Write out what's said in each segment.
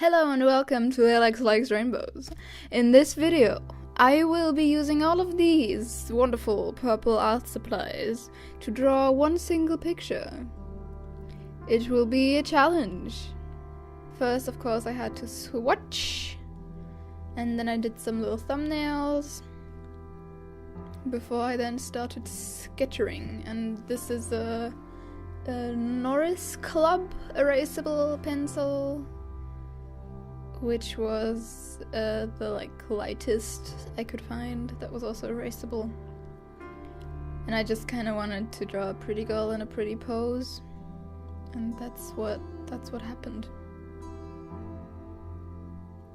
Hello and welcome to Alex Likes Rainbows. In this video, I will be using all of these wonderful purple art supplies to draw one single picture. It will be a challenge. First, of course, I had to swatch, and then I did some little thumbnails before I then started sketching. And this is a Norris Club erasable pencil, which was the lightest I could find that was also erasable. And I just kind of wanted to draw a pretty girl in a pretty pose, and that's what happened.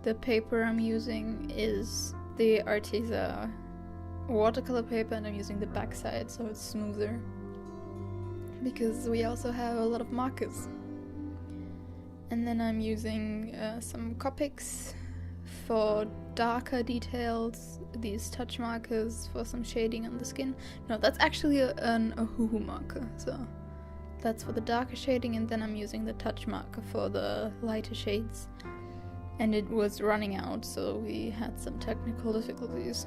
The paper I'm using is the Arteza watercolor paper, and I'm using the back side so it's smoother, because we also have a lot of markers. And then I'm using some Copics for darker details, these touch markers for some shading on the skin. No, that's actually a hoo-hoo marker, so that's for the darker shading, and then I'm using the touch marker for the lighter shades. And it was running out, so we had some technical difficulties.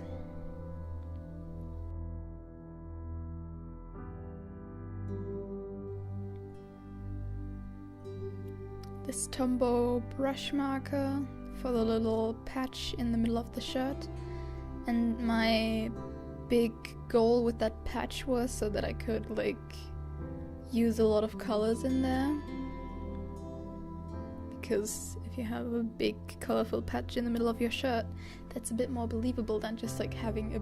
This Tombow brush marker for the little patch in the middle of the shirt, and my big goal with that patch was so that I could use a lot of colors in there, because if you have a big colorful patch in the middle of your shirt, that's a bit more believable than just having a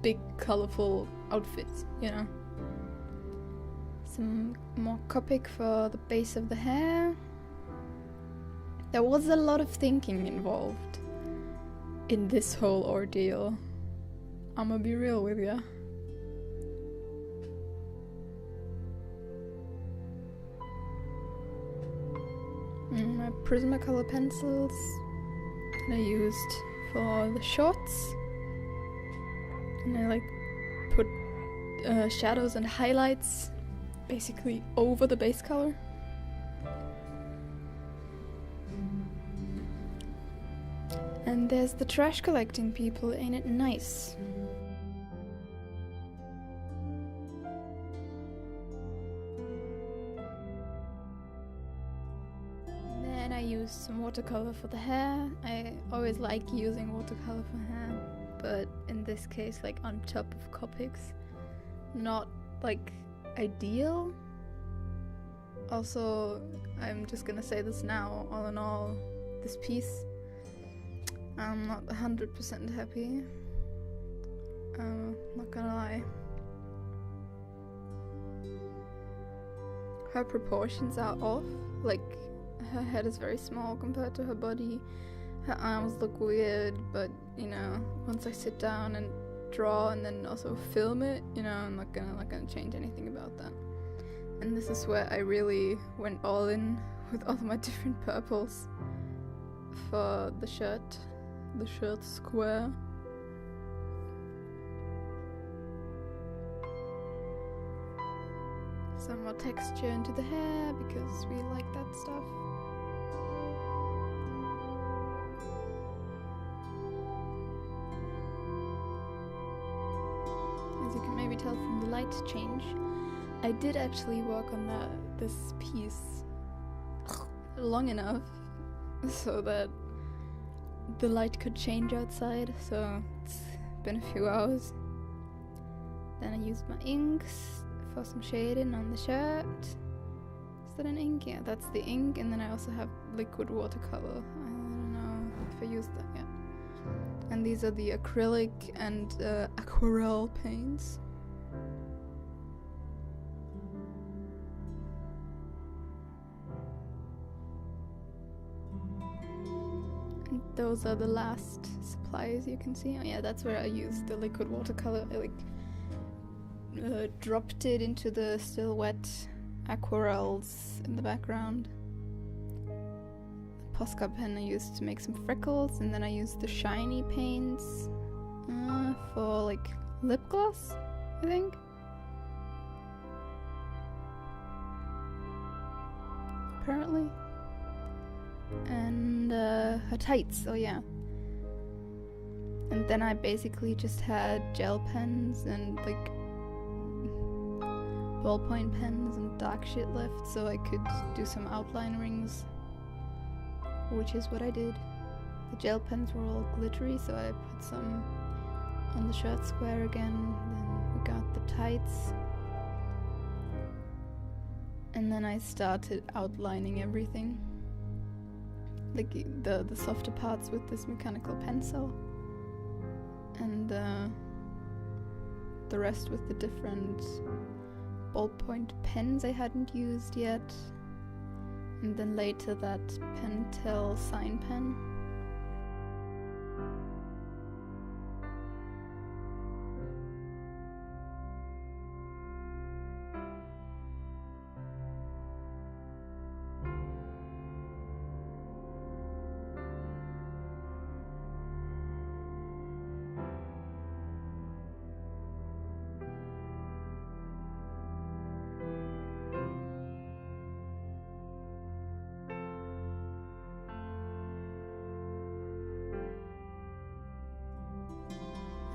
big colorful outfit, you know. Some more Copic for the base of the hair. There was a lot of thinking involved in this whole ordeal. I'ma be real with ya. My Prismacolor pencils that I used for the shorts, and I put shadows and highlights basically over the base color. And there's the trash collecting people, ain't it nice? Then I used some watercolor for the hair. I always like using watercolor for hair, but in this case, on top of Copics, not ideal. Also, I'm just gonna say this now, all in all, this piece, I'm not 100% happy. I'm not gonna lie. Her proportions are off. Her head is very small compared to her body. Her arms look weird, but once I sit down and draw and then also film it, I'm not gonna change anything about that. And this is where I really went all in with all of my different purples for the shirt square. Some more texture into the hair because we like that stuff. As you can maybe tell from the light change, I did actually work on this piece long enough so that the light could change outside, so it's been a few hours. Then I used my inks for some shading on the shirt. Is that an ink? Yeah, that's the ink. And then I also have liquid watercolor. I don't know if I used that yet. And these are the acrylic and aquarelle paints. Those are the last supplies you can see. Oh yeah, that's where I used the liquid watercolor. I dropped it into the still wet aquarelles in the background. The Posca pen I used to make some freckles, and then I used the shiny paints for lip gloss, I think. Apparently. And her tights. Oh yeah. And then I basically just had gel pens and like ballpoint pens and dark shit left, so I could do some outline rings, which is what I did. The gel pens were all glittery, so I put some on the shirt square again. Then we got the tights, and then I started outlining everything, like the softer parts with this mechanical pencil, and the rest with the different ballpoint pens I hadn't used yet, and then later that Pentel sign pen.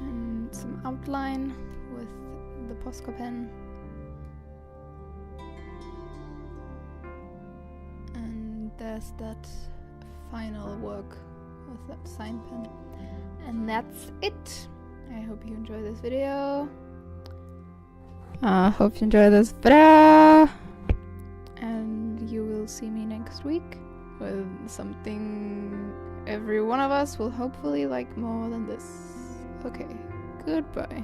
And some outline with the Posca pen. And there's that final work with that sign pen. And that's it. I hope you enjoy this video. Hope you enjoy this video. And you will see me next week with something every one of us will hopefully like more than this. Okay, goodbye.